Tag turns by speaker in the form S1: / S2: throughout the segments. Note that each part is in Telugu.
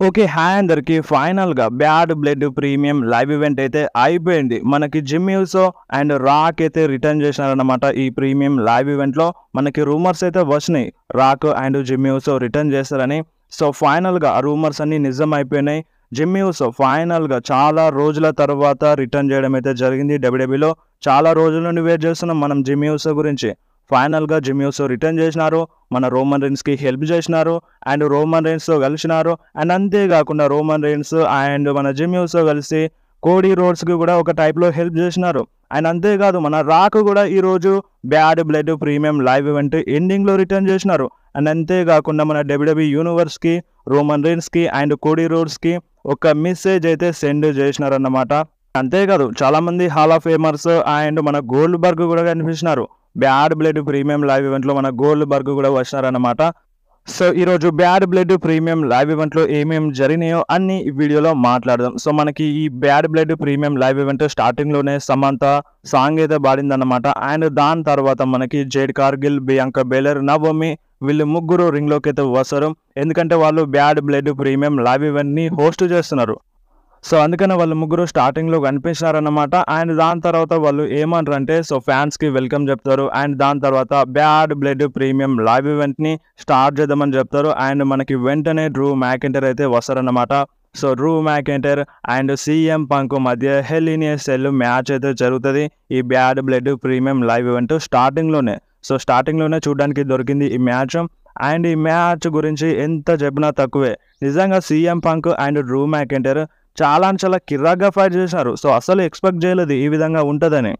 S1: ఓకే. హాయ్ అందరికి. ఫైనల్‌గా 'bad blood' premium live event అయితే అయిపోయింది. మనకి జిమ్ యూసో అండ్ రాక్ అయితే రిటర్న్ చేసినారన్నమాట. ఈ ప్రీమియం లైవ్ ఈవెంట్‌లో మనకి రూమర్స్ అయితే వచ్చినాయి. రాక్ అండ్ జిమ్ యూసో రిటర్న్ చేస్తారని. సో, ఫైనల్‌గా ఆ రూమర్స్ అన్నీ నిజం అయిపోయినాయి. జిమ్ యూసో ఫైనల్‌గా చాలా రోజుల తర్వాత రిటర్న్ చేయడం అయితే జరిగింది డబ్ల్యూడబ్ల్యూఈలో. చాలా రోజుల నుండి వెయిట్ చేస్తున్నాం మనం జిమ్ యూసో గురించి. ఫైనల్‌గా జిమ్ యూసో రిటర్న్ చేసినారు. మన రోమన్ రీన్స్‌కి హెల్ప్ చేసినారు. అండ్ రోమన్ రీన్స్‌తో కలిసినారు. అండ్ అంతేకాకుండా రోమన్ రీన్స్ అండ్ మన జిమ్ యూసో కలిసి కోడీ రోడ్స్‌కి కూడా ఒక టైప్‌లో హెల్ప్ చేసినారు. అండ్ అంతేకాదు మన రాక్ కూడా ఈరోజు bad blood premium live event ఎండింగ్‌లో రిటర్న్ చేసినారు. అండ్ అంతేకాకుండా మన డబ్ల్యూడబ్ల్యూఈ యూనివర్స్‌కి, రోమన్ రీన్స్‌కి అండ్ కోడీ రోడ్స్‌కి ఒక మెసేజ్ అయితే సెండ్ చేసినారన్నమాట. అంతేకాదు చాలామంది హాల్ ఆఫ్ ఫేమర్స్ అండ్ మన గోల్డ్‌బర్గ్ కూడా కనిపించినారు. బ్యాడ్ బ్లడ్ ప్రీమియం లైవ్ ఈవెంట్‌లో మన గోల్డ్‌బర్గ్ కూడా వచ్చినారన్నమాట. సో, ఈరోజు బ్యాడ్ బ్లడ్ ప్రీమియం లైవ్ ఈవెంట్‌లో ఏమేమి జరిగినాయో అన్నీ ఈ వీడియోలో మాట్లాడదాం. సో, మనకి ఈ bad blood premium live event స్టార్టింగ్‌లోనే సమంత సాంగ్ అయితే పాడిందన్నమాట. అండ్ దాని తర్వాత మనకి Jade Cargill, Bianca Belair, Naomi వీళ్ళు ముగ్గురు రింగ్‌లోకి అయితే వస్తారు. ఎందుకంటే వాళ్ళు బ్యాడ్ బ్లడ్ ప్రీమియం లైవ్ ఈవెంట్‌ని హోస్ట్ చేస్తున్నారు. సో, అందుకనే వాళ్ళు ముగ్గురు స్టార్టింగ్‌లో కనిపించినారన్నమాట. అండ్ దాని తర్వాత వాళ్ళు ఏమంటారంటే సో, ఫ్యాన్స్‌కి వెల్కమ్ చెప్తారు. అండ్ దాని తర్వాత బ్యాడ్ బ్లడ్ ప్రీమియం లైవ్ ఈవెంట్‌ని స్టార్ట్ చేద్దామని చెప్తారు. అండ్ మనకి వెంటనే డ్రూ మ్యాకింటైర్ అయితే వస్తారన్నమాట. So, Drew McIntyre and CM Punk మధ్య hell in a cell match అయితే జరుగుతది. ఈ bad blood premium live event స్టార్టింగ్‌లోనే. సో, స్టార్టింగ్‌లోనే చూడడానికి దొరికింది ఈ మ్యాచ్. అండ్ ఈ మ్యాచ్ గురించి ఎంత చెప్పినా తక్కువే. నిజంగా CM punk and Drew McIntyre చాలా కిర్రాక్‌గా ఫైట్ చేశారు. సో, అస్సలు ఎక్స్‌పెక్ట్ చేయలేదు ఈ విధంగా ఉంటదని.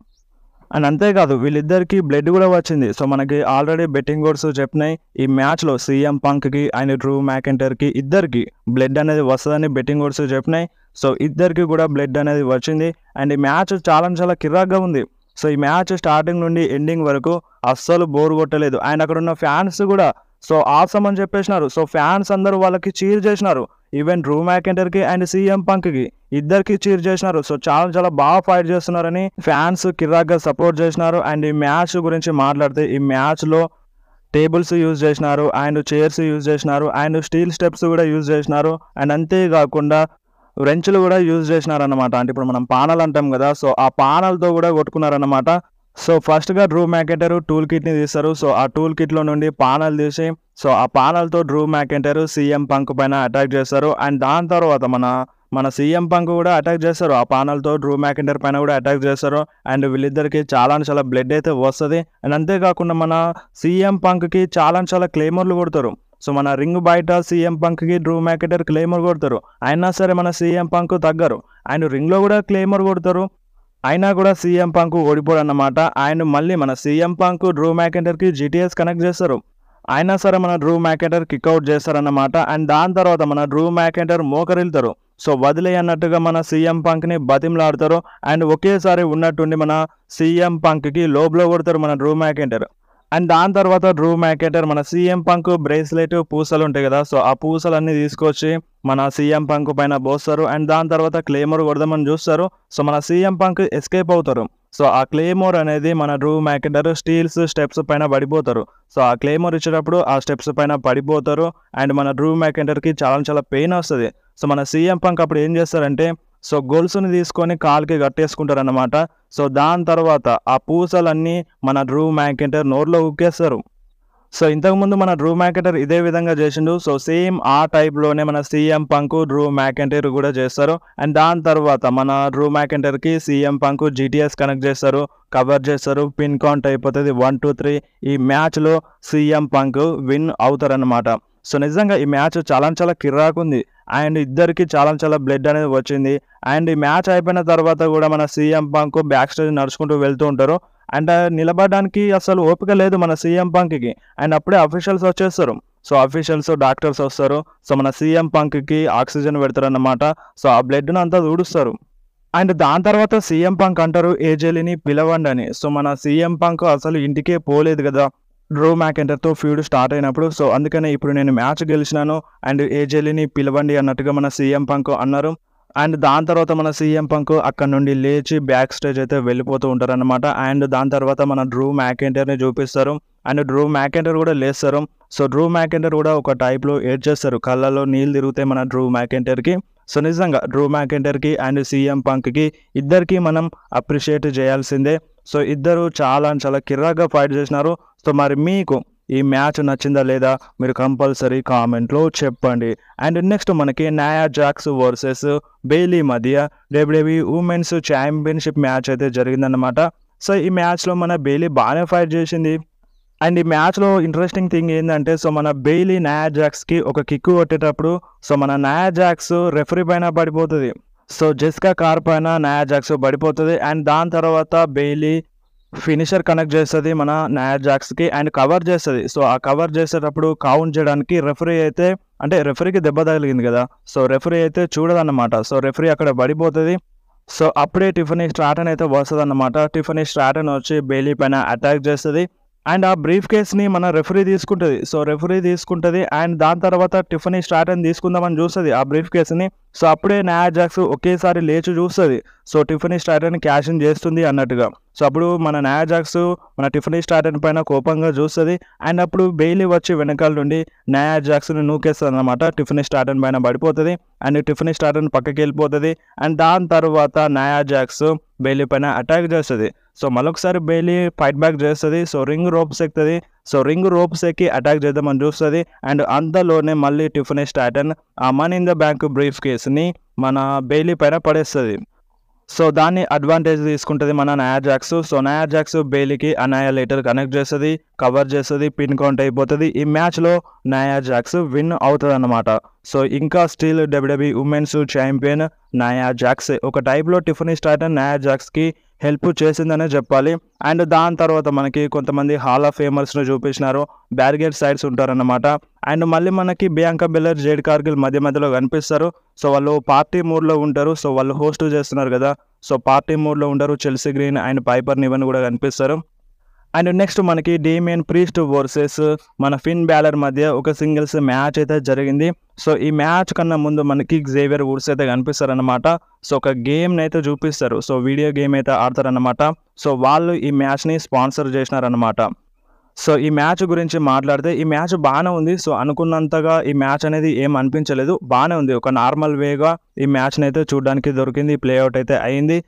S1: అండ్ అంతేకాదు వీళ్ళిద్దరికీ బ్లడ్ కూడా వచ్చింది. సో, మనకి ఆల్రెడీ బెట్టింగ్ ఓడ్స్ చెప్పినాయి. ఈ మ్యాచ్‌లో సీఎం పంక్‌కి అండ్ డ్రూ మ్యాకింటైర్‌కి ఇద్దరికీ బ్లడ్ అనేది వస్తదని బెట్టింగ్ ఓడ్స్ చెప్పినాయి. సో, ఇద్దరికీ కూడా బ్లడ్ అనేది వచ్చింది. అండ్ ఈ మ్యాచ్ చాలా కిర్రాక్‌గా ఉంది. సో, ఈ మ్యాచ్ స్టార్టింగ్ నుండి ఎండింగ్ వరకు అస్సలు బోర్ కొట్టలేదు. అండ్ అక్కడున్న ఫ్యాన్స్ కూడా సో, ఆసమ్ అని చెప్పేసినారు. సో, ఫ్యాన్స్ అందరూ వాళ్ళకి చీర్ చేసినారు. ఈవెన్ డ్రూ మ్యాకింటైర్‌కి అండ్ సీఎం పంక్‌కి ఇద్దరికి చీర్ చేసినారు. సో, చాలా బాగా ఫైట్ చేస్తున్నారని ఫ్యాన్స్ కిర్రాక్‌గా సపోర్ట్ చేసినారు. అండ్ ఈ మ్యాచ్ గురించి మాట్లాడితే ఈ మ్యాచ్‌లో టేబుల్స్ యూజ్ చేసినారు. అండ్ చైర్స్ యూజ్ చేసినారు. అండ్ స్టీల్ స్టెప్స్ కూడా యూజ్ చేసినారు. అండ్ అంతేకాకుండా వ్రెంచ్‌లు కూడా యూజ్ చేసినారన్నమాట. అంటే ఇప్పుడు మనం పానలు అంటాం కదా! సో, ఆ పానలతో కూడా కొట్టుకున్నారన్నమాట. సో, ఫస్ట్‌గా డ్రూ మ్యాకింటైర్ టూల్ కిట్‌ని తీస్తారు. సో, ఆ టూల్ కిట్‌లో నుండి పానలు తీసి సో, ఆ పానలతో డ్రూ మ్యాకింటైర్ సీఎం పంక్ పైన అటాక్ చేస్తారు. అండ్ దాని తర్వాత మన సీఎం పంక్ కూడా అటాక్ చేస్తారు. ఆ పానలతో డ్రూ మ్యాకింటైర్ పైన కూడా అటాక్ చేస్తారు. అండ్ వీళ్ళిద్దరికీ చాలా బ్లడ్ అయితే వస్తది. అండ్ అంతేకాకుండా మన సీఎం పంక్‌కి చాలా క్లెయిమర్‌లు కొడతారు. సో, మన రింగ్ బయట సీఎం పంక్‌కి డ్రూ మ్యాకింటైర్ క్లెయిమర్ కొడతారు. అయినా సరే మన సీఎం పంక్ తగ్గరు. అండ్ రింగ్‌లో కూడా క్లెయిమర్ కొడతారు. అయినా కూడా సీఎం పంక్ ఓడిపోడన్నమాట. అండ్ మళ్ళీ మన సీఎం పంక్ డ్రూ మ్యాకింటైర్‌కి జీటీఎస్ కనెక్ట్ చేస్తారు. అయినా సరే మన డ్రూ మ్యాకింటైర్ కిక్ ఔట్ చేస్తారన్నమాట. అండ్ దాని తర్వాత మన డ్రూ మ్యాకింటైర్ మోకరిల్తారు. సో, వదిలేయ్ అన్నట్టుగా మన సీఎం పంక్‌ని బతిమలాడతారు. అండ్ ఒకేసారి ఉన్నట్టుండి మన సీఎం పంక్‌కి లో బ్లో కొడతారు మన డ్రూ మ్యాకింటైర్. అండ్ దాని తర్వాత డ్రూ మ్యాకింటైర్ మన సీఎం పంక్ బ్రేస్లెట్ పూసలు ఉంటాయి కదా! సో, ఆ పూసలన్నీ తీసుకొచ్చి మన సీఎం పంక్ పైన పోస్తారు. అండ్ దాని తర్వాత క్లెయిమోర్ కొడదామని చూస్తారు. సో, మన సీఎం పంక్ ఎస్కేప్ అవుతారు. సో, ఆ క్లెయిమోర్ అనేది మన డ్రూ మ్యాకింటైర్ స్టీల్స్ స్టెప్స్ పైన పడిపోతారు. సో, ఆ క్లెయిమోర్ ఇచ్చేటప్పుడు ఆ స్టెప్స్ పైన పడిపోతారు. అండ్ మన డ్రూ మ్యాకింటైర్‌కి చాలా పెయిన్ వస్తది. సో, మన సీఎం పంక్ అప్పుడు ఏం చేస్తారంటే సో, గొలుసుని తీసుకొని కాలుకి కట్టేసుకుంటారన్నమాట. సో, దాని తర్వాత ఆ పూసలన్నీ మన డ్రూ మ్యాకింటైర్ నోరులో ఉక్కేస్తారు. సో, ఇంతకుముందు మన డ్రూ మ్యాకింటైర్ ఇదే విధంగా చేసిండు. సో, సేమ్ ఆ టైప్‌లోనే మన సీఎం పంక్, డ్రూ మ్యాకింటైర్ కూడా చేస్తారు. అండ్ దాని తర్వాత మన డ్రూ మ్యాకింటైర్‌కి సీఎం పంక్ జీటీఎస్ కనెక్ట్ చేస్తారు. కవర్ చేస్తారు. పిన్ కౌంట్ అయిపోతది 1, 2, 3 ఈ మ్యాచ్‌లో సీఎం పంక్ విన్ అవుతారన్నమాట. సో, నిజంగా ఈ మ్యాచ్ చాలా కిర్రాకుంది. అండ్ ఇద్దరికీ చాలా బ్లడ్ అనేది వచ్చింది. అండ్ ఈ మ్యాచ్ అయిపోయిన తర్వాత కూడా మన సీఎం పంక్ బ్యాక్ స్టేజ్ నడుచుకుంటూ వెళ్తూ ఉంటారు. అండ్ నిలబడడానికి అసలు ఓపిక లేదు మన సీఎం పంక్‌కి. అండ్ అప్పుడే అఫీషియల్స్ వచ్చేస్తారు. సో, అఫీషియల్స్, డాక్టర్స్ వస్తారు. సో, మన సీఎం పంక్‌కి ఆక్సిజన్ పెడతారన్నమాట. సో, ఆ బ్లడ్‌ని అంతా తుడుస్తారు. అండ్ దాని తర్వాత సీఎం పంక్ అంటారు ఏజేలీని పిలవండని. సో, మన సీఎం పంక్ అసలు ఇంటికే పోలేదు కదా! డ్రూ మ్యాకింటైర్‌తో ఫ్యూడ్ స్టార్ట్ అయినప్పుడు. సో, అందుకనే ఇప్పుడు నేను మ్యాచ్ గెలిచినాను అండ్ ఏజేలీని పిలవండి అన్నట్టుగా మన సీఎం పంక్ అన్నారు. అండ్ దాని తర్వాత మన సీఎం పంక్ అక్కడ నుండి లేచి బ్యాక్ స్టేజ్ అయితే వెళ్ళిపోతూ ఉంటారన్నమాట. అండ్ దాని తర్వాత మన డ్రూ మ్యాకెంటైర్ని చూపిస్తారు. అండ్ డ్రూ మ్యాకెంటైర్ కూడా లేస్తారు. సో డ్రూ మ్యాకెంటైర్ కూడా ఒక టైప్లో ఏడ్చేస్తారు, కళ్ళలో నీళ్ళు తిరుగుతాయి మన డ్రూ మ్యాకెంటైర్కి. సో నిజంగా డ్రూ మ్యాకెంటైర్కి అండ్ సీఎం పంక్కి ఇద్దరికి మనం అప్రిషియేట్ చేయాల్సిందే. సో ఇద్దరు చాలా చాలా కిర్రాగా ఫైట్ చేసినారు. సో మరి మీకు ఈ మ్యాచ్ నచ్చిందా లేదా మీరు కంపల్సరీ కామెంట్లో చెప్పండి. అండ్ నెక్స్ట్ మనకి నాయా జాక్స్ వర్సెస్ బెయిలీ మధ్య డబ్ల్యూడబ్ల్యూఈ ఉమెన్స్ ఛాంపియన్షిప్ మ్యాచ్ అయితే జరిగిందన్నమాట. సో ఈ మ్యాచ్లో మన బెయిలీ బాగానే ఫైట్ చేసింది. అండ్ ఈ మ్యాచ్లో ఇంట్రెస్టింగ్ థింగ్ ఏంటంటే సో మన బెయిలీ నాయా జాక్స్కి ఒక కిక్ కొట్టేటప్పుడు సో మన నాయా జాక్స్ రెఫరీ పైన పడిపోతుంది. సో జెస్కా కార్ పైన నాయా జాక్స్ పడిపోతుంది. అండ్ దాని తర్వాత బెయిలీ ఫినిషర్ కనెక్ట్ చేస్తుంది మన నాయా జాక్స్కి అండ్ కవర్ చేస్తుంది. సో ఆ కవర్ చేసేటప్పుడు కౌంట్ చేయడానికి రెఫరీ అయితే అంటే రెఫరీకి దెబ్బ తగిలింది కదా, సో రెఫరీ అయితే చూడదన్నమాట. సో రెఫరీ అక్కడ పడిపోతుంది. సో అప్పుడే టిఫనీ స్ట్రాటన్ అయితే వస్తుంది అన్నమాట. టిఫనీ స్ట్రాటన్ వచ్చి బెయిలీ పైన అటాక్ చేస్తుంది. అండ్ ఆ బ్రీఫ్ కేస్ని మన రెఫరీ తీసుకుంటుంది. సో రెఫరీ తీసుకుంటుంది అండ్ దాని తర్వాత టిఫనీ స్ట్రాటన్ తీసుకుందామని చూస్తుంది ఆ బ్రీఫ్ కేస్ని. సో అప్పుడే నాయా జాక్స్ ఒకేసారి లేచి చూస్తుంది. So Tiffany Stratton cash in చేస్తుంది అన్నట్టుగా. సో అప్పుడు మన నాయా జాక్స్ మన టిఫనీ స్ట్రాటన్ పైన కోపంగా చూస్తుంది. అండ్ అప్పుడు బెయిలీ వచ్చి వెనకాల నుండి నాయా జాక్స్ని నూకేస్తుంది అన్నమాట. టిఫనీ స్ట్రాటన్ పైన పడిపోతుంది అండ్ టిఫనీ స్ట్రాటన్ పక్కకి వెళ్ళిపోతుంది. అండ్ దాని తర్వాత నాయా జాక్స్ బెయిలీ పైన అటాక్ చేస్తుంది. సో మరొకసారి బెయిలీ ఫైట్ బ్యాక్ చేస్తుంది. సో రింగ్ రోప్స్ ఎక్కుతుంది. సో రింగ్ రోప్స్ ఎక్కి అటాక్ చేద్దామని చూస్తుంది. అండ్ అంతలోనే మళ్ళీ టిఫనీ స్ట్రాటన్ ఆ మనీ ఇన్ ద బ్యాంక్ బ్రీఫ్ కేస్ని మన బెయిలీ పైన పడేస్తుంది. సో దాన్ని అడ్వాంటేజ్ తీసుకుంటుంది మన Nia Jax. So Nia Jax బెయిలీకి అనాయలేటర్ కనెక్ట్ చేస్తుంది, కవర్ చేస్తుంది, పిన్ కౌంట్ అయిపోతుంది. ఈ మ్యాచ్లో నాయా జాక్స్ విన్ అవుతుంది అన్నమాట. సో ఇంకా still WWE women's champion Nia Jax ఒక టైప్లో టిఫనీ స్ట్రాటన్ నాయా జాక్స్కి హెల్ప్ చేసిందనే చెప్పాలి. అండ్ దాని తర్వాత మనకి కొంతమంది హాల్ ఆఫ్ ఫేమర్స్ను చూపించినారు, బ్యారిగేడ్ సైడ్స్ ఉంటారన్నమాట. అండ్ మళ్ళీ మనకి బియాంకా బెల్లర్, జేడ్ కార్గిల్ మధ్య మధ్యలో కనిపిస్తారు. సో వాళ్ళు పార్టీ మూడ్లో ఉంటారు. సో వాళ్ళు హోస్ట్ చేస్తున్నారు కదా, సో పార్టీ మూడ్లో ఉంటారు. చెల్సీ గ్రీన్ అండ్ పైపర్ నివన్ కూడా కనిపిస్తారు. అండ్ నెక్స్ట్ మనకి డేమియన్ ప్రీస్ట్ వర్సెస్ మన ఫిన్ బ్యాలర్ మధ్య ఒక సింగిల్స్ మ్యాచ్ అయితే జరిగింది. సో ఈ మ్యాచ్ కన్నా ముందు మనకి జేవియర్ వుడ్స్ అయితే కనిపిస్తారన్నమాట. సో ఒక గేమ్ని అయితే చూపిస్తారు. సో వీడియో గేమ్ అయితే ఆడతారన్నమాట. సో వాళ్ళు ఈ మ్యాచ్ని స్పాన్సర్ చేసినారన్నమాట. సో ఈ మ్యాచ్ గురించి మాట్లాడితే ఈ మ్యాచ్ బాగానే ఉంది. సో అనుకున్నంతగా ఈ మ్యాచ్ అనేది ఏం అనిపించలేదు, బాగానే ఉంది. ఒక నార్మల్ వేగా ఈ మ్యాచ్ని అయితే చూడడానికి దొరికింది, ప్లేఅవుట్ అయితే అయింది.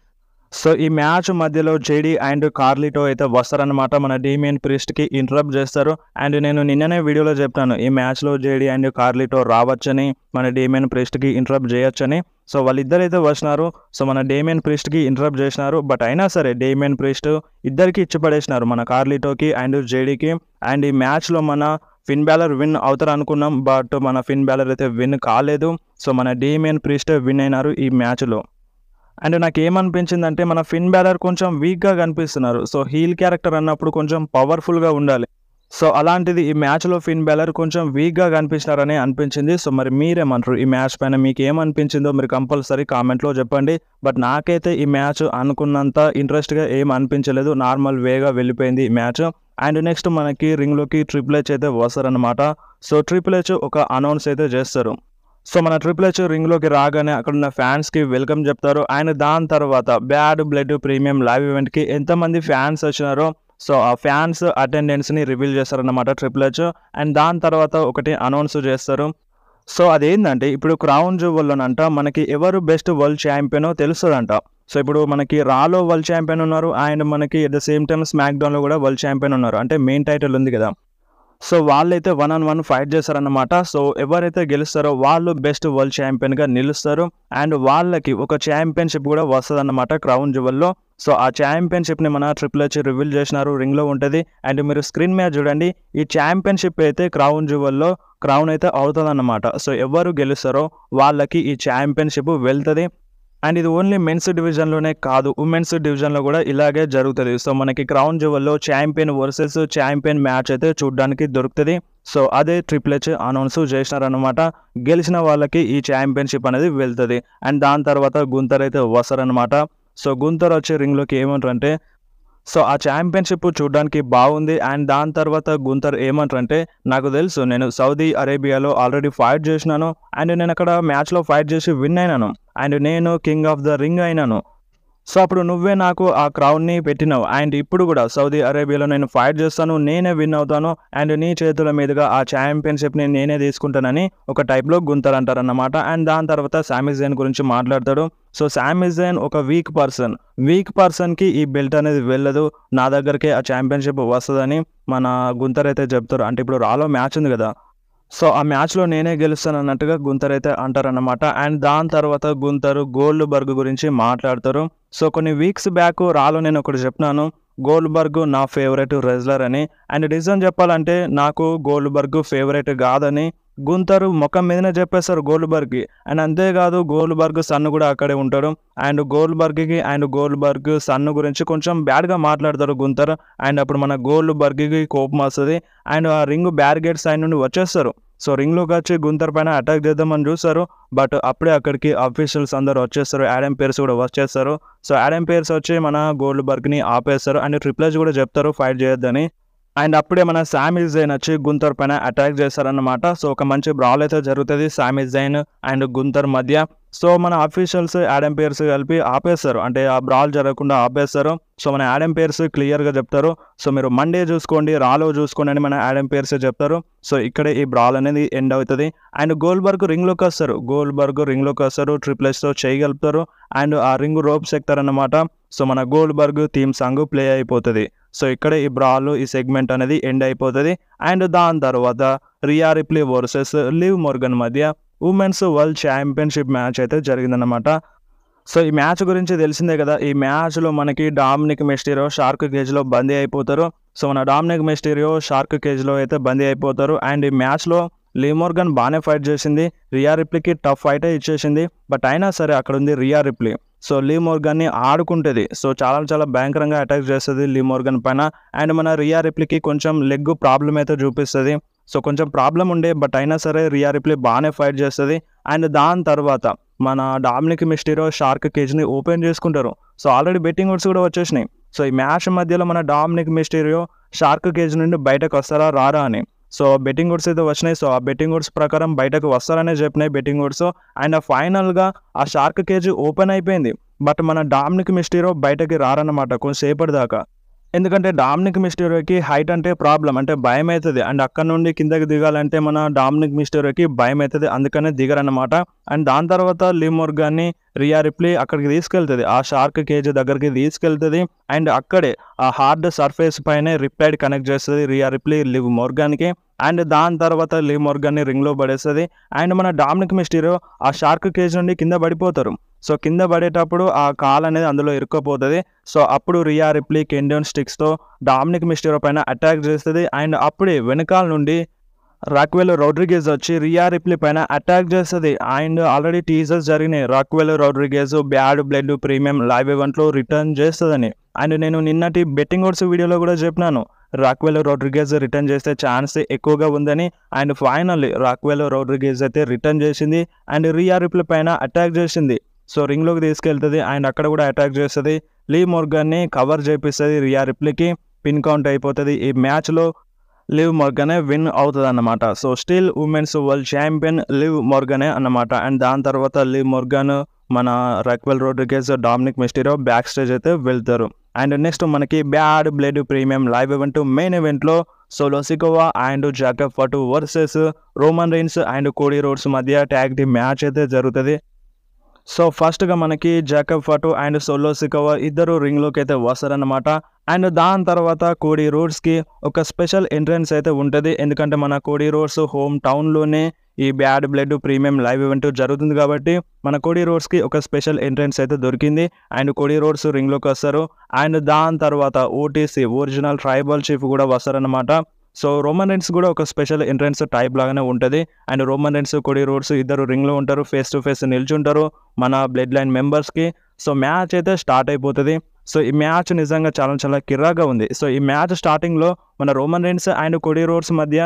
S1: సో ఈ మ్యాచ్ మధ్యలో జేడీ అండ్ కార్లిటో అయితే వస్తారనమాట, మన డేమియన్ ప్రీస్ట్కి ఇంటరప్ట్ చేస్తారు. అండ్ నేను నిన్ననే వీడియోలో చెప్పాను ఈ మ్యాచ్లో జేడీ అండ్ కార్లిటో రావచ్చని, మన డేమియన్ ప్రీస్ట్కి ఇంటరప్ట్ చేయొచ్చని. సో వాళ్ళిద్దరైతే వచ్చినారు. సో మన డేమియన్ ప్రీస్ట్కి ఇంటరప్ట్ చేసినారు. బట్ అయినా సరే డేమియన్ ప్రీస్ట్ ఇద్దరికి ఇచ్చి పడేసినారు, మన కార్లిటోకి అండ్ జేడీకి. అండ్ ఈ మ్యాచ్లో మన ఫిన్ బ్యాలర్ విన్ అవుతారు అనుకున్నాం, బట్ మన ఫిన్ బ్యాలర్ అయితే విన్ కాలేదు. సో మన డేమియన్ ప్రీస్ట్ విన్ అయినారు ఈ మ్యాచ్లో. అండ్ నాకు ఏమనిపించిందంటే మన ఫిన్ బ్యాలర్ కొంచెం వీక్గా కనిపిస్తున్నారు. సో హీల్ క్యారెక్టర్ అన్నప్పుడు కొంచెం పవర్ఫుల్గా ఉండాలి. సో అలాంటిది ఈ మ్యాచ్లో ఫిన్ బ్యాలర్ కొంచెం వీక్గా కనిపిస్తున్నారని అనిపించింది. సో మరి మీరేమంటారు, ఈ మ్యాచ్ పైన మీకు ఏమనిపించిందో మీరు కంపల్సరీ కామెంట్లో చెప్పండి. బట్ నాకైతే ఈ మ్యాచ్ అనుకున్నంత ఇంట్రెస్ట్గా ఏం అనిపించలేదు, నార్మల్ వేగా వెళ్ళిపోయింది ఈ మ్యాచ్. అండ్ నెక్స్ట్ మనకి రింగ్లోకి ట్రిపుల్ హెచ్ అయితే వస్తారనమాట. సో ట్రిపుల్ హెచ్ ఒక అనౌన్స్ అయితే చేస్తారు. సో మన ట్రిపుల్ హెచ్ రింగ్లోకి రాగానే అక్కడ ఉన్న ఫ్యాన్స్కి వెల్కమ్ చెప్తారు. అండ్ దాని తర్వాత బ్యాడ్ బ్లడ్ ప్రీమియం లైవ్ ఈవెంట్కి ఎంతమంది ఫ్యాన్స్ వచ్చినారో సో ఆ ఫ్యాన్స్ అటెండెన్స్ని రివీల్ చేస్తారన్నమాట ట్రిపుల్ హెచ్. అండ్ దాని తర్వాత ఒకటి అనౌన్స్ చేస్తారు. సో అదేంటంటే ఇప్పుడు క్రౌన్ జువెల్లోనంట మనకి ఎవరు బెస్ట్ వరల్డ్ ఛాంపియనో తెలుస్తుందంట. సో ఇప్పుడు మనకి రాలో వరల్డ్ ఛాంపియన్ ఉన్నారు, అండ్ మనకి at the same time smack డౌన్లో కూడా వరల్డ్ ఛాంపియన్ ఉన్నారు, అంటే మెయిన్ టైటిల్ ఉంది కదా. సో వాళ్ళైతే 1-on-1 ఫైట్ చేస్తారన్నమాట. సో ఎవరైతే గెలుస్తారో వాళ్ళు బెస్ట్ వరల్డ్ ఛాంపియన్గా నిలుస్తారు. అండ్ వాళ్ళకి ఒక ఛాంపియన్షిప్ కూడా వస్తుంది అన్నమాట క్రౌన్ జువెల్లో. సో ఆ ఛాంపియన్షిప్ని మన ట్రిపుల్ హెచ్ రివీల్ చేసినారు, రింగ్లో ఉంటుంది. అండ్ మీరు స్క్రీన్ మీద చూడండి, ఈ ఛాంపియన్షిప్ అయితే క్రౌన్ జువెల్లో క్రౌన్ అయితే అవుతుంది అన్నమాట. సో ఎవరు గెలుస్తారో వాళ్ళకి ఈ ఛాంపియన్షిప్ వెళ్తుంది. అండ్ ఇది ఓన్లీ మెన్స్ డివిజన్లోనే కాదు, ఉమెన్స్ డివిజన్లో కూడా ఇలాగే జరుగుతుంది. సో మనకి క్రౌన్ జువెల్లో ఛాంపియన్ వర్సెస్ ఛాంపియన్ మ్యాచ్ అయితే చూడడానికి దొరుకుతుంది. సో అదే ట్రిపుల్ హెచ్ అనౌన్స్ చేసినారనమాట. గెలిచిన వాళ్ళకి ఈ ఛాంపియన్షిప్ అనేది వెళ్తుంది. అండ్ దాని తర్వాత గుంతర్ అయితే వస్తారనమాట. సో గుంతర్ వచ్చే రింగ్లోకి ఏమంటారంటే సో ఆ ఛాంపియన్షిప్ చూడడానికి బాగుంది. అండ్ దాని తర్వాత గుంతర్ ఏమంటారంటే నాకు తెలుసు, నేను సౌదీ అరేబియాలో ఆల్రెడీ ఫైట్ చేసినాను, అండ్ నేను అక్కడ మ్యాచ్లో ఫైట్ చేసి విన్ అయినాను. అండ్ నేను కింగ్ ఆఫ్ ద రింగ్ అయినాను. సో అప్పుడు నువ్వే నాకు ఆ క్రౌన్‌ని పెట్టినావు. అండ్ ఇప్పుడు కూడా సౌదీ అరేబియాలో నేను ఫైట్ చేస్తాను. నేనే విన్ అవుతాను. అండ్ నీ చేతుల మీదుగా ఆ ఛాంపియన్‌షిప్‌ని నేనే తీసుకుంటానని ఒక టైప్‌లో గుంతర్ అంటారన్నమాట. అండ్ దాని తర్వాత సామీ జైన్ గురించి మాట్లాడతాడు. సో సామీ జైన్ ఒక వీక్ పర్సన్. వీక్ పర్సన్‌కి ఈ బెల్ట్ అనేది వెళ్ళదు. నా దగ్గరికే ఆ ఛాంపియన్‌షిప్ వస్తదని మన గుంతర్ అయితే చెప్తారు. అంటే ఇప్పుడు రాలో మ్యాచ్ ఉంది కదా! సో ఆ మ్యాచ్‌లో నేనే గెలుస్తానన్నట్టుగా గుంతర్ అయితే అంటారన్నమాట. అండ్ దాని తర్వాత గుంతరు గోల్డ్‌బర్గ్ గురించి మాట్లాడతారు. సో కొన్ని వీక్స్ బ్యాక్ రాలో నేను ఒకటి చెప్పినాను. గోల్డ్‌బర్గ్ నా ఫేవరెట్ రెజ్లర్ అని. అండ్ నిజం చెప్పాలంటే నాకు గోల్డ్‌బర్గ్ ఫేవరెట్ కాదని గుంతరు మొఖం మీదనే చెప్పేస్తారు గోల్డ్‌బర్గ్‌కి. అండ్ అంతేకాదు గోల్డ్‌బర్గ్ సన్ కూడా అక్కడే ఉంటాడు. అండ్ గోల్డ్‌బర్గ్ సన్ గురించి కొంచెం బ్యాడ్‌గా మాట్లాడతారు గుంతర్. అండ్ అప్పుడు మన గోల్డ్‌బర్గ్‌కి కోపం వస్తది. అండ్ ఆ రింగ్ బ్యారికేడ్ సైడ్ నుండి వచ్చేస్తారు. సో రింగ్‌లోకి వచ్చి గుంతర్ పైన అటాక్ చేద్దామని చూస్తారు. బట్ అప్పుడే అక్కడికి అఫీషియల్స్ అందరూ వచ్చేస్తారు. యాడమ్ పియర్స్ కూడా వచ్చేస్తారు. సో యాడమ్ పియర్స్ వచ్చి మన గోల్డ్‌బర్గ్‌ని ఆపేస్తారు. అండ్ ట్రిపుల్ హెచ్ కూడా చెప్తారు ఫైట్ చేయొద్దని. అండ్ అప్పుడే మన సామీ జైన్ వచ్చి గుంతర్ పైన అటాక్ చేస్తారన్నమాట. సో ఒక మంచి బ్రాల్ అయితే జరుగుతది సామీ జైన్ అండ్ గుంతర్ మధ్య. సో మన అఫీషియల్స్ యాడమ్ పియర్స్ కలిపి ఆపేస్తారు. అంటే ఆ బ్రాల్ జరగకుండా ఆపేస్తారు. సో మన యాడమ్ పియర్స్ క్లియర్‌గా చెప్తారు. సో మీరు మండే చూసుకోండి, రాలో చూసుకోండి అని మన యాడమ్ పియర్స్ చెప్తారు. సో ఇక్కడే ఈ బ్రాల్ అనేది ఎండ్ అవుతది. అండ్ గోల్డ్‌బర్గ్ రింగ్‌లోకి వస్తారు. ట్రిపుల్ హెచ్‌తో చేయగలుగుతారు. అండ్ ఆ రింగ్ రోప్స్ ఎక్కుతారన్నమాట. సో మన గోల్డ్‌బర్గ్ థీమ్ సాంగ్ ప్లే అయిపోతది. సో ఇక్కడే ఈ బ్రాల్ ఈ సెగ్మెంట్ అనేది ఎండ్ అయిపోతది. అండ్ దాని తర్వాత రియా రిప్లీ వర్సెస్ లివ్ మోర్గన్ మధ్య ఉమెన్స్ వరల్డ్ ఛాంపియన్‌షిప్ మ్యాచ్ అయితే జరిగిందన్నమాట. సో ఈ మ్యాచ్ గురించి తెలిసిందే కదా! ఈ మ్యాచ్‌లో మనకి డామినిక్ మిస్టీరియో షార్క్ కేజ్‌లో బందీ అయిపోతారు. సో మన డామినిక్ మిస్టీరియో షార్క్ కేజ్‌లో అయితే బందీ అయిపోతారు. అండ్ ఈ మ్యాచ్‌లో లివ్ మోర్గన్ బానే ఫైట్ చేసింది. రియా రిప్లీకి టఫ్ ఫైటే ఇచ్చేసింది. బట్ అయినా సరే అక్కడ ఉంది రియా రిప్లీ. సో లివ్ మోర్గన్‌ని ఆడుకుంటది. సో చాలా భయంకరంగా అటాక్ చేస్తది లివ్ మోర్గన్ పైన. అండ్ మన రియా రిప్లీకి కొంచెం లెగ్ ప్రాబ్లమ్ అయితే చూపిస్తది. సో కొంచెం ప్రాబ్లమ్ ఉండే బట్ అయినా సరే రియా రిప్లీ బానే ఫైట్ చేస్తది. అండ్ దాని తర్వాత మన డామినిక్ మిస్టీరియో షార్క్ కేజ్‌ని ఓపెన్ చేసుకుంటారు. సో ఆల్రెడీ బెట్టింగ్ ఓడ్స్ కూడా వచ్చేసినాయి. సో ఈ మ్యాచ్ మధ్యలో మన డామినిక్ మిస్టీరియో షార్క్ కేజ్ నుండి బయటకు వస్తారా రారా అని. సో బెట్టింగ్ ఓడ్స్ అయితే వచ్చినాయి. సో ఆ బెట్టింగ్ ఓడ్స్ ప్రకారం బయటకు వస్తారనే చెప్పినాయి బెట్టింగ్ ఓడ్స్. అండ్ ఫైనల్‌గా ఆ షార్క్ కేజ్ ఓపెన్ అయిపోయింది. బట్ మన డామినిక్ మిస్టీరియో బయటకి రారన్నమాట కొంచెంసేపటి దాకా. ఎందుకంటే డామినిక్ మిస్టీరియోకి హైట్ అంటే ప్రాబ్లమ్. అంటే భయమైతది. అండ్ అక్కడి నుండి కిందకి దిగాలంటే మన డామినిక్ మిస్టీరియోకి భయమైతది. అందుకనే దిగరన్నమాట. అండ్ దాని తర్వాత లివ్ మోర్గన్‌ని రియా రిప్లీ అక్కడికి తీసుకెళ్తది. ఆ షార్క్ కేజ్ దగ్గరికి తీసుకెళ్తది. అండ్ అక్కడే ఆ హార్డ్ సర్ఫేస్ పైనే రిప్టైడ్ కనెక్ట్ చేస్తది రియా రిప్లీ లివ్ మోర్గన్‌కి. అండ్ దాని తర్వాత లివ్ మోర్గన్‌ని రింగ్‌లో పడేస్తది. అండ్ మన డామినిక్ మిస్టీరియో ఆ షార్క్ కేజ్ నుండి కింద పడిపోతారు. సో కింద పడేటప్పుడు ఆ కాలు అనేది అందులో ఇరుక్కుపోతది. సో అప్పుడు రియా రిప్లీ కెండోన్ స్టిక్స్‌తో డామినిక్ మిస్టీరియో పైన అటాక్ చేస్తది. అండ్ అప్పుడే వెనకాల నుండి రాక్వెల్ రోడ్రిగేజ్ వచ్చి రియా రిప్లీ పైన అటాక్ చేస్తది. అండ్ ఆల్రెడీ టీజర్స్ జరిగినాయి. Raquel Rodriguez bad blood premium live ఈవెంట్‌లో రిటర్న్ చేస్తదని. అండ్ నేను నిన్నటి బెట్టింగ్ ఓడ్స్ వీడియోలో కూడా చెప్పినాను. రాక్వెల్ రోడ్రిగేజ్ రిటర్న్ చేసే ఛాన్స్ ఎక్కువగా ఉందని. అండ్ ఫైనల్లీ రాక్వెల్ రోడ్రిగేజ్ అయితే రిటర్న్ చేసింది. అండ్ రియా రిప్లీ పైన అటాక్ చేసింది. సో రింగ్‌లోకి తీసుకెళ్తది. అండ్ అక్కడ కూడా అటాక్ చేస్తది. లివ్ మోర్గన్‌ని కవర్ చేపిస్తది రియా రిప్లీకి. పిన్ కౌంట్ అయిపోతది. ఈ మ్యాచ్‌లో లివ్ మోర్గనే విన్ అవుతదన్నమాట. So still women's world champion Liv మోర్గనే అన్నమాట. అండ్ దాని తర్వాత లివ్ మోర్గన్ మన Raquel Rodriguez Dominik Mysterio backstage అయితే వెళ్తారు. అండ్ నెక్స్ట్ మనకి bad blood premium live event main ఈవెంట్‌లో Solo Sikoa and Jacob Fatu versus Roman Reigns and Cody Rhodes మధ్య ట్యాగ్ టీమ్ మ్యాచ్ అయితే జరుగుతది. సో ఫస్ట్‌గా మనకి జాకబ్ ఫటు అండ్ సోలో సికోవా ఇద్దరు రింగ్‌లోకి అయితే వస్తారన్నమాట. అండ్ దాని తర్వాత కోడీ రోడ్స్‌కి ఒక స్పెషల్ ఎంట్రన్స్ అయితే ఉంటది. ఎందుకంటే మన కోడీ రోడ్స్ హోమ్ టౌన్‌లోనే ఈ bad blood premium live event జరుగుతుంది కాబట్టి మన కోడీ రోడ్స్‌కి ఒక స్పెషల్ ఎంట్రన్స్ అయితే దొరికింది. అండ్ కోడీ రోడ్స్ రింగ్‌లోకి వస్తారు. అండ్ దాని తర్వాత ఓటీసీ ఒరిజినల్ ట్రైబల్ చీఫ్ కూడా వస్తారన్నమాట. సో రోమన్ రైన్స్ కూడా ఒక స్పెషల్ ఎంట్రన్స్ టైప్ లాగానే ఉంటది. And Roman rains Cody roads ఇద్దరు రింగ్‌లో ఉంటారు. ఫేస్ టు ఫేస్ నిల్చుంటారు మన బ్లడ్ లైన్ మెంబర్స్‌కి. సో మ్యాచ్ అయితే స్టార్ట్ అయిపోతది. సో ఈ మ్యాచ్ నిజంగా చాలా కిర్రాగా ఉంది. సో ఈ మ్యాచ్ స్టార్టింగ్‌లో మన Roman Reigns and Cody Rhodes మధ్య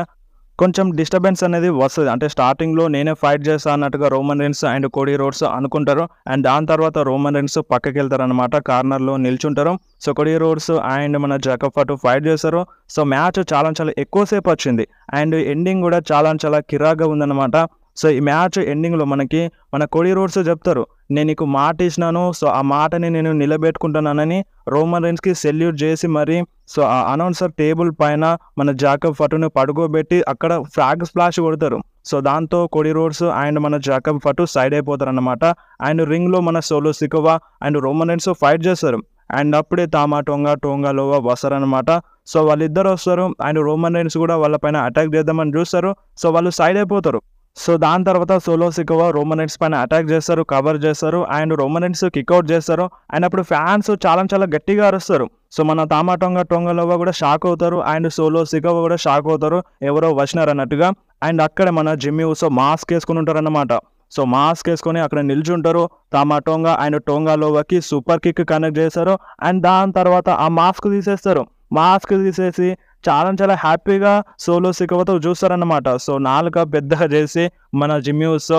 S1: కొంచెం డిస్టర్బెన్స్ అనేది వస్తది. అంటే స్టార్టింగ్‌లో నేనే ఫైట్ చేస్తా అన్నట్టుగా Roman Reigns and Cody roads అనుకుంటారు. అండ్ దాని తర్వాత రోమన్ రైన్స్ పక్కకెళ్తారనమాట. కార్నర్‌లో నిల్చుంటారు. సో కోడీ రోడ్స్ అండ్ మన జాకబ్ ఫటు ఫైట్ చేస్తారు. సో మ్యాచ్ చాలా ఎక్కువ సేపు వచ్చింది. అండ్ ఎండింగ్ కూడా చాలా కిర్రాగా ఉందన్నమాట. సో ఈ మ్యాచ్ ఎండింగ్లో మనకి మన కోడీ రోడ్స్ చెప్తారు, నేను నీకు మాట ఇచ్చినాను, సో ఆ మాటని నేను నిలబెట్టుకుంటున్నానని రోమన్ రైన్స్కి సెల్యూట్ చేసి మరి సో ఆ అనౌన్సర్ టేబుల్ పైన మన జాకబ్ ఫటుని పడుకోబెట్టి అక్కడ ఫ్లాగ్ స్ప్లాష్ కొడతారు. సో దాంతో కోడీ రోడ్స్ అండ్ మన జాకబ్ ఫటు సైడ్ అయిపోతారు అన్నమాట. అండ్ రింగ్లో మన solo Sikoa and Roman rains fight చేస్తారు. అండ్ అప్పుడే తామా టోంగా లోవా వస్తారనమాట. సో వాళ్ళిద్దరు వస్తారు అండ్ రోమన్ రైన్స్ కూడా వాళ్ళపైన అటాక్ చేద్దామని చూస్తారు. సో వాళ్ళు సైడ్ అయిపోతారు. సో దాని తర్వాత సోలో సికోవా రోమన్ రైన్స్ పైన అటాక్ చేస్తారు, కవర్ చేస్తారు అండ్ రోమన్ రైన్స్ కిక్అవుట్ చేస్తారు. అండ్ అప్పుడు ఫ్యాన్స్ చాలా గట్టిగా అరుస్తారు. సో మన తామా టోంగా లోవా కూడా షాక్ అవుతారు అండ్ సోలో సికోవా కూడా షాక్ అవుతారు, ఎవరో వచ్చినారు అన్నట్టుగా. అండ్ అక్కడ మన జిమ్మీ ఊసో మాస్క్ వేసుకుని ఉంటారు అన్నమాట. సో మాస్క్ వేసుకొని అక్కడ నిల్చుంటారు. తామా టోంగా అండ్ టోంగా లోవాకి సూపర్ కిక్ కనెక్ట్ చేస్తారు. అండ్ దాని తర్వాత ఆ మాస్క్ తీసేస్తారు. మాస్క్ తీసేసి చాలా హ్యాపీగా సోలో సికోవాతో చూస్తారన్నమాట. సో నాలుక పెద్దగా చేసి మన జిమ్మీ ఊసో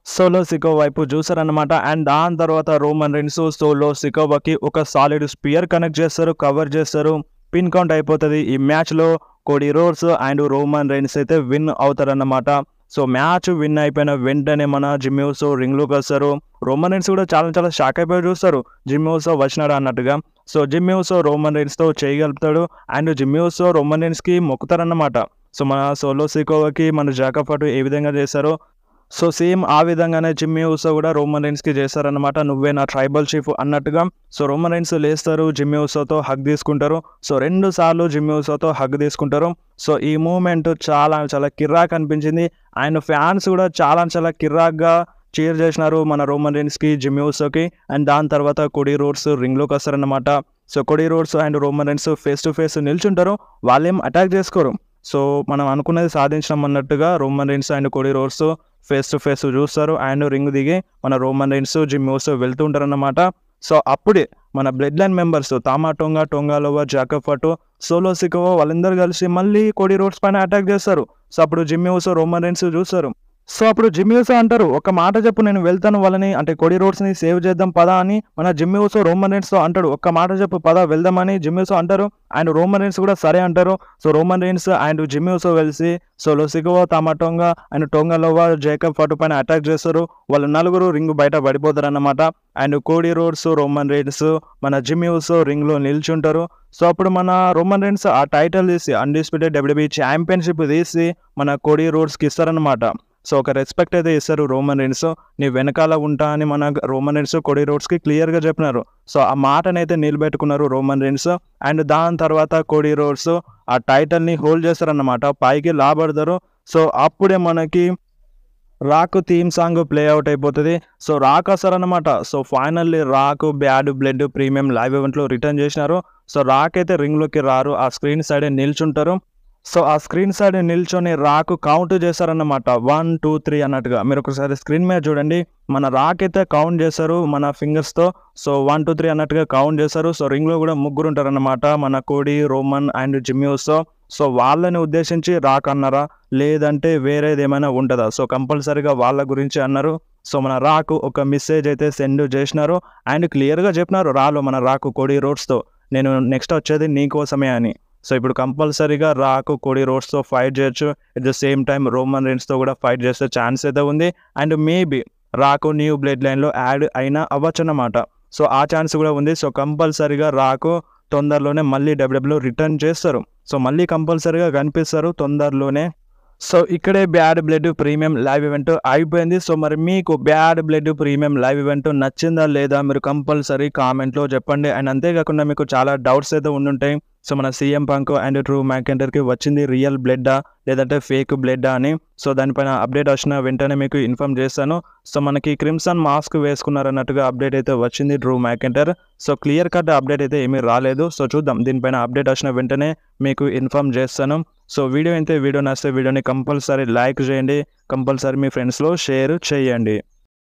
S1: సోలో సికోవా వైపు చూస్తారన్నమాట. అండ్ దాని తర్వాత రోమన్ రైన్స్ సోలో సికోవాకి ఒక సాలిడ్ స్పియర్ కనెక్ట్ చేస్తారు, కవర్ చేస్తారు, పిన్ కౌంట్ అయిపోతుంది. ఈ మ్యాచ్లో Cody Rhodes and Roman rains అయితే విన్ అవుతారన్నమాట. సో మ్యాచ్ విన్ అయిపోయిన వెంటనే మన జిమ్మీ ఊసో రింగ్లోకి వస్తారు. రోమన్ రైన్స్ కూడా చాలా షాక్ అయిపోయి చూస్తారు, జిమ్మీ ఊసో వచ్చినాడు అన్నట్టుగా. సో జిమ్మీ ఊసో రోమన్ రైన్స్తో చేయగలుగుతాడు అండ్ జిమ్మీ ఊసో రోమన్ రైన్స్కి మొక్కుతారన్నమాట. సో మన సోలో సికోవాకి మన జాకబ్ ఫటు ఏ విధంగా చేశారో సో సేమ్ ఆ విధంగానే జిమ్మీ ఊసో కూడా రోమన్ రైన్స్కి చేస్తారనమాట, నువ్వే నా ట్రైబల్ చీఫ్ అన్నట్టుగా. సో రోమన్ రైన్స్ లేస్తారు, జిమ్మీ ఊసోతో హగ్ తీసుకుంటారు. సో 2 సార్లు జిమ్మీ ఊసోతో హగ్ తీసుకుంటారు. సో ఈ మూమెంట్ చాలా కిర్రాక్ అనిపించింది. అండ్ ఫ్యాన్స్ కూడా చాలా కిర్రాక్గా చీర్ చేసినారు మన రోమన్ రైన్స్కి, జిమ్మీ ఊసోకి. అండ్ దాని తర్వాత కోడీ రోడ్స్ రింగ్లోకి వస్తారనమాట. So Cody Rhodes and Roman Reigns face to face నిల్చుంటారు, వాళ్ళేం అటాక్ చేసుకోరు. సో మనం అనుకున్నది సాధించడం అన్నట్టుగా Roman Reigns and Cody Rhodes face to face చూస్తారు. అండ్ రింగ్ దిగి మన రోమన్ రైన్స్ జిమ్మీ ఊసో వెళ్తూ ఉంటారన్నమాట. సో అప్పుడే మన bloodline members Tama Tonga Loa, Jacob Fatu, Solo Sikoa వాళ్ళందరూ కలిసి మళ్ళీ కోడీ రోడ్స్ పైన అటాక్ చేస్తారు. సో అప్పుడు జిమ్మీ ఊసో రోమన్ రైన్స్ చూస్తారు. సో అప్పుడు జిమ్మీ ఊసో అంటారు, ఒక మాట చెప్పు నేను వెళ్తాను వాళ్ళని, అంటే కోడీ రోడ్స్ని సేవ్ చేద్దాం పదా అని మన జిమ్మీ ఊసో రోమన్ రైన్స్తో అంటాడు. ఒక్క మాట చెప్పు పదా వెళ్దామని జిమ్మీ ఊసో అంటారు. అండ్ రోమన్ రైన్స్ కూడా సరే అంటారు. So Roman Reigns and Jimmy Uso కలిసి Solo Sikoa, Tama Tonga and Tonga Loa, Jacob Fatu పైన అటాక్ చేస్తారు. వాళ్ళు నలుగురు రింగ్ బయట పడిపోతారు అన్నమాట. And Cody Rhodes Roman Reigns మన జిమ్మీ ఊసో రింగ్లో నిల్చుంటారు. సో అప్పుడు మన రోమన్ రైన్స్ ఆ టైటిల్ తీసి అన్డిస్ప్యూటెడ్ WWE ఛాంపియన్షిప్ తీసి మన కోడీ రోడ్స్కి ఇస్తారనమాట. సో ఒక రెస్పెక్ట్ అయితే ఇస్తారు రోమన్ రైన్స్, నీ వెనకాల ఉంటా అని మన రోమన్ రైన్స్ కోడీ రోడ్స్కి క్లియర్గా చెప్పినారు. సో ఆ మాటనైతే నిలబెట్టుకున్నారు రోమన్ రైన్స్. అండ్ దాని తర్వాత కోడీ రోడ్స్ ఆ టైటిల్ని హోల్డ్ చేస్తారన్నమాట, పైకి లాబడతారు. సో అప్పుడే మనకి rock theme song play out అయిపోతుంది. సో రాక్ వస్తారనమాట. So finally rock bad blood premium live ఈవెంట్లో రిటర్న్ చేసినారు. సో రాక్ అయితే రింగ్లోకి రారు, ఆ స్క్రీన్ సైడే నిల్చుంటారు. సో ఆ స్క్రీన్ సైడ్ నిల్చొని రాక్ కౌంట్ చేస్తారన్నమాట, 1 2 3 అన్నట్టుగా. మీరు ఒకసారి స్క్రీన్ మీద చూడండి, మన రాక్ అయితే కౌంట్ చేస్తారు మన ఫింగర్స్తో. సో 1 2 3 అన్నట్టుగా కౌంట్ చేస్తారు. సో రింగ్లో కూడా ముగ్గురు ఉంటారన్నమాట, మన Cody, Roman and Jimmy ఊసో. So వాళ్ళని ఉద్దేశించి రాక్ అన్నారా లేదంటే వేరేది ఏమైనా ఉంటుందా? సో కంపల్సరీగా వాళ్ళ గురించి అన్నారు. సో మన రాక్ ఒక మెసేజ్ అయితే సెండ్ చేసినారు అండ్ క్లియర్గా చెప్పినారు రాలో మన రాక్ కోడీ రోడ్స్తో, నేను నెక్స్ట్ వచ్చేది నీకోసమే అని. సో ఇప్పుడు కంపల్సరీగా రాక్ కోడీ రోడ్స్తో ఫైట్ చేయొచ్చు, at the same time Roman రైన్స్తో కూడా ఫైట్ చేసే ఛాన్స్ అయితే ఉంది. అండ్ మేబీ రాక్ న్యూ బ్లడ్ లైన్లో యాడ్ అయినా అవ్వచ్చు అన్నమాట. సో ఆ ఛాన్స్ కూడా ఉంది. సో కంపల్సరీగా రాక్ తొందరలోనే మళ్ళీ WWE రిటర్న్ చేస్తారు. సో మళ్ళీ కంపల్సరీగా కనిపిస్తారు తొందరలోనే. సో ఇక్కడే bad blood premium live event అయిపోయింది. సో మరి మీకు bad blood premium live event నచ్చిందా లేదా మీరు కంపల్సరీ కామెంట్లో చెప్పండి. అండ్ అంతేకాకుండా మీకు చాలా డౌట్స్ అయితే ఉండుంటాయి. సో మన CM Punk అండ్ డ్రూ మ్యాకెంటర్కి వచ్చింది రియల్ బ్లడ్డా లేదంటే ఫేక్ బ్లడ్డా అని. సో దానిపైన అప్డేట్ వచ్చిన వెంటనే మీకు ఇన్ఫామ్ చేస్తాను. సో మనకి క్రిమ్సన్ మాస్క్ వేసుకున్నారన్నట్టుగా అప్డేట్ అయితే వచ్చింది Drew McIntyre. So clear cut update అయితే ఏమీ రాలేదు. సో చూద్దాం, దీనిపైన అప్డేట్ వచ్చిన వెంటనే మీకు ఇన్ఫామ్ చేస్తాను. సో వీడియో నచ్చితే వీడియోని కంపల్సరీ లైక్ చేయండి, కంపల్సరీ మీ ఫ్రెండ్స్లో షేర్ చేయండి.